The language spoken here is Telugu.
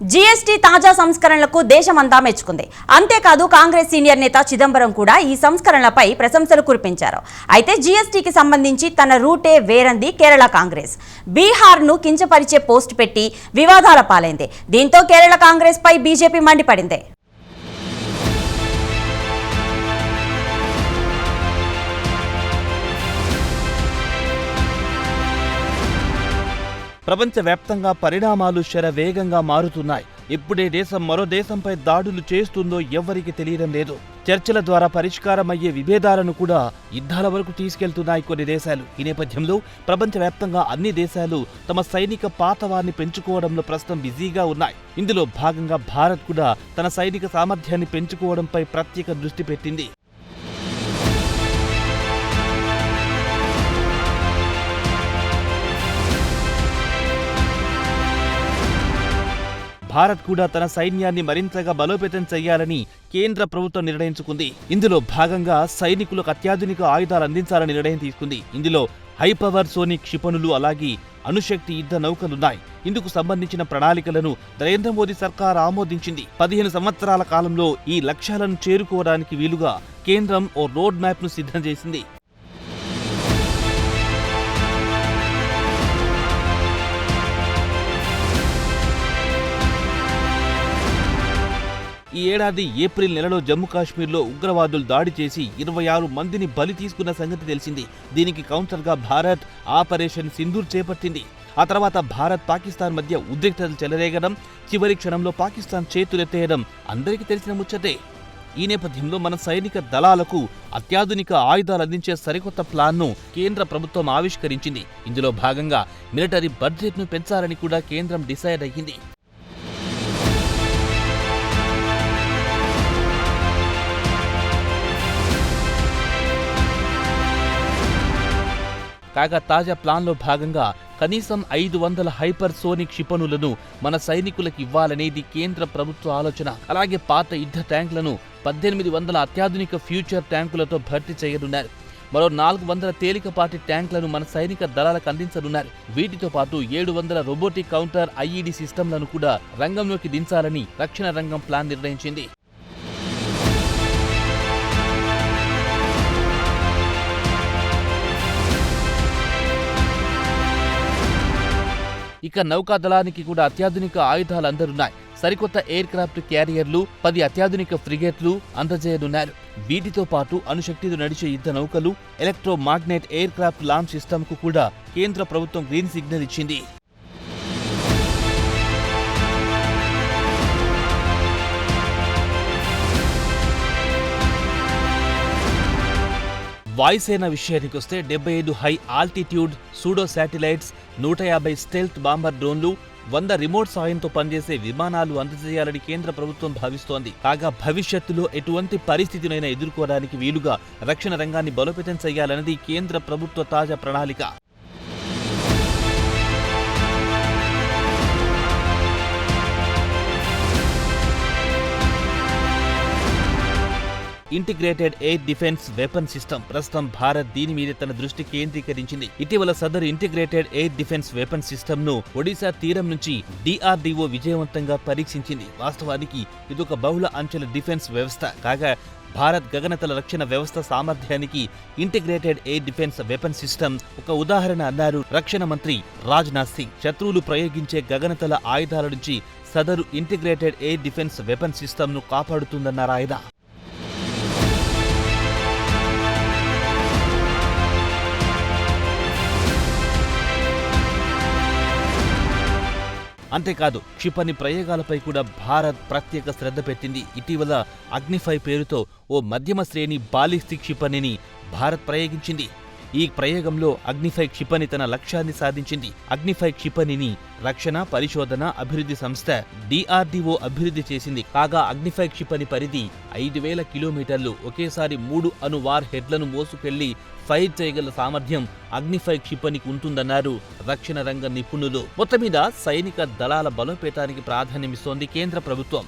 జీఎస్టీ తాజా సంస్కరణలకు దేశమంతా మెచ్చుకుంది. అంతేకాదు కాంగ్రెస్ సీనియర్ నేత చిదంబరం కూడా ఈ సంస్కరణలపై ప్రశంసలు కురిపించారు. అయితే జీఎస్టీకి సంబంధించి తన రూటే వేరంది కేరళ కాంగ్రెస్. బీహార్ను కించపరిచే పోస్ట్ పెట్టి వివాదాల పాలైంది. దీంతో కేరళ కాంగ్రెస్ పై బీజేపీ మండిపడింది. ప్రపంచవ్యాప్తంగా పరిణామాలు శరవేగంగా మారుతున్నాయి. ఇప్పుడే దేశం మరో దేశంపై దాడులు చేస్తుందో ఎవ్వరికి తెలియడం లేదు. చర్చల ద్వారా పరిష్కారమయ్యే విభేదాలను కూడా యుద్ధాల వరకు తీసుకెళ్తున్నాయి కొన్ని దేశాలు. ఈ నేపథ్యంలో ప్రపంచవ్యాప్తంగా అన్ని దేశాలు తమ సైనిక పాతవాన్ని పెంచుకోవడంలో ప్రస్తుతం బిజీగా ఉన్నాయి. ఇందులో భాగంగా భారత్ కూడా తన సైనిక సామర్థ్యాన్ని పెంచుకోవడంపై ప్రత్యేక దృష్టి పెట్టింది. భారత్ కూడా తన సైన్యాన్ని మరింతగా బలోపేతం చేయాలని కేంద్ర ప్రభుత్వం నిర్ణయించుకుంది. ఇందులో భాగంగా సైనికులకు అత్యాధునిక ఆయుధాలు అందించాలని నిర్ణయం తీసుకుంది. ఇందులో హైపవర్ సోనిక్ క్షిపణులు అలాగే అణుశక్తి యుద్ధ నౌకలున్నాయి. ఇందుకు సంబంధించిన ప్రణాళికలను నరేంద్ర మోదీ సర్కార్ ఆమోదించింది. 15 సంవత్సరాల కాలంలో ఈ లక్ష్యాలను చేరుకోవడానికి వీలుగా కేంద్రం ఓ రోడ్ మ్యాప్ ను సిద్ధం చేసింది. ఈ ఏడాది ఏప్రిల్ నెలలో జమ్మూ కాశ్మీర్లో ఉగ్రవాదులు దాడి చేసి 26 మందిని బలి తీసుకున్న సంగతి తెలిసింది. దీనికి కౌంటర్గా భారత్ ఆపరేషన్ సింధూర్ చేపట్టింది. ఆ తర్వాత భారత్ పాకిస్తాన్ మధ్య ఉద్రిక్తతలు చెలరేగడం, చివరి క్షణంలో పాకిస్తాన్ చేతులెత్తేయడం అందరికీ తెలిసిన ముచ్చటే. ఈ నేపథ్యంలో మన సైనిక దళాలకు అత్యాధునిక ఆయుధాలు అందించే సరికొత్త ప్లాన్ను కేంద్ర ప్రభుత్వం ఆవిష్కరించింది. ఇందులో భాగంగా మిలిటరీ బడ్జెట్ను పెంచాలని కూడా కేంద్రం డిసైడ్ అయ్యింది. కాగా తాజా ప్లాన్లో భాగంగా కనీసం 500 హైపర్ సోనిక్ క్షిపణులను మన సైనికులకు ఇవ్వాలనేది కేంద్ర ప్రభుత్వ ఆలోచన. అలాగే పాత యుద్ధ ట్యాంకులను 1800 అత్యాధునిక ఫ్యూచర్ ట్యాంకులతో భర్తీ చేయనున్నారు. మరో 400 తేలికపాటి ట్యాంకులను మన సైనిక దళాలకు అందించనున్నారు. వీటితో పాటు 700 రోబోటిక్ కౌంటర్ ఐఈడీ సిస్టంలను కూడా రంగంలోకి దించాలని రక్షణ రంగం ప్లాన్ నిర్ణయించింది. ఇక నౌకాదళానికి కూడా అత్యాధునిక ఆయుధాలు అందనున్నాయి. సరికొత్త ఎయిర్ క్రాఫ్ట్ క్యారియర్లు, 10 అత్యాధునిక ఫ్రిగేట్లు అందజేయనున్నారు. వీటితో పాటు అణుశక్తితో నడిచే యుద్ధ నౌకలు, ఎలక్ట్రోమాగ్నెట్ ఎయిర్ క్రాఫ్ట్ లాంచ్ సిస్టమ్కు కూడా కేంద్ర ప్రభుత్వం గ్రీన్ సిగ్నల్ ఇచ్చింది. వాయుసేన విషయానికి వస్తే 75 high altitude pseudo satellites, 150 stealth bomber డ్రోన్లు, 100 రిమోట్ సాయంతో పనిచేసే విమానాలు అందజేయాలని కేంద్ర ప్రభుత్వం భావిస్తోంది. కాగా భవిష్యత్తులో ఎటువంటి పరిస్థితినైనా ఎదుర్కోవడానికి వీలుగా రక్షణ రంగాన్ని బలోపేతం చేయాలన్నది కేంద్ర ప్రభుత్వ తాజా ప్రణాళిక. Integrated air defence weapon system ప్రస్తుతం భారత్ దీని మీద తన దృష్టి కేంద్రీకరించింది. ఇటీవల సదరు integrated air defence weapon system ను ఒడిశా తీరం నుంచి DRDO విజయవంతంగా పరీక్షించింది. వాస్తవానికి ఇదొక బహుళ అంచెల డిఫెన్స్ వ్యవస్థ. కాగా భారత్ గగనతల రక్షణ వ్యవస్థ సామర్థ్యానికి integrated air defence weapon system ఒక ఉదాహరణ అన్నారు రక్షణ మంత్రి రాజ్నాథ్ సింగ్. శత్రువులు ప్రయోగించే గగనతల ఆయుధాల నుంచి సదరు integrated air defence weapon system ను కాపాడుతుందన్నారు ఆయన. అంతేకాదు క్షిపణి ప్రయోగాలపై కూడా భారత్ ప్రత్యేక శ్రద్ధ పెట్టింది. ఇటీవల అగ్నిఫై పేరుతో ఓ మధ్యమ శ్రేణి బాలిస్టిక్ క్షిపణిని భారత్ ప్రయోగించింది. ఈ ప్రయోగంలో అగ్నిఫై క్షిపణి తన లక్ష్యాన్ని సాధించింది. అగ్నిఫై క్షిపణిని రక్షణ పరిశోధన అభివృద్ధి సంస్థ DRDO అభివృద్ధి చేసింది. కాగా అగ్నిఫై క్షిపణి పరిధి 5000 కిలోమీటర్లు. ఒకేసారి 3 అణు వార్ హెడ్లను మోసుకెళ్లి ఫైర్ చేయగల సామర్థ్యం అగ్నిఫై క్షిపణికి ఉంటుందన్నారు రక్షణ రంగ నిపుణులు. మొత్తం మీద సైనిక దళాల బలోపేతానికి ప్రాధాన్యమిస్తోంది కేంద్ర ప్రభుత్వం.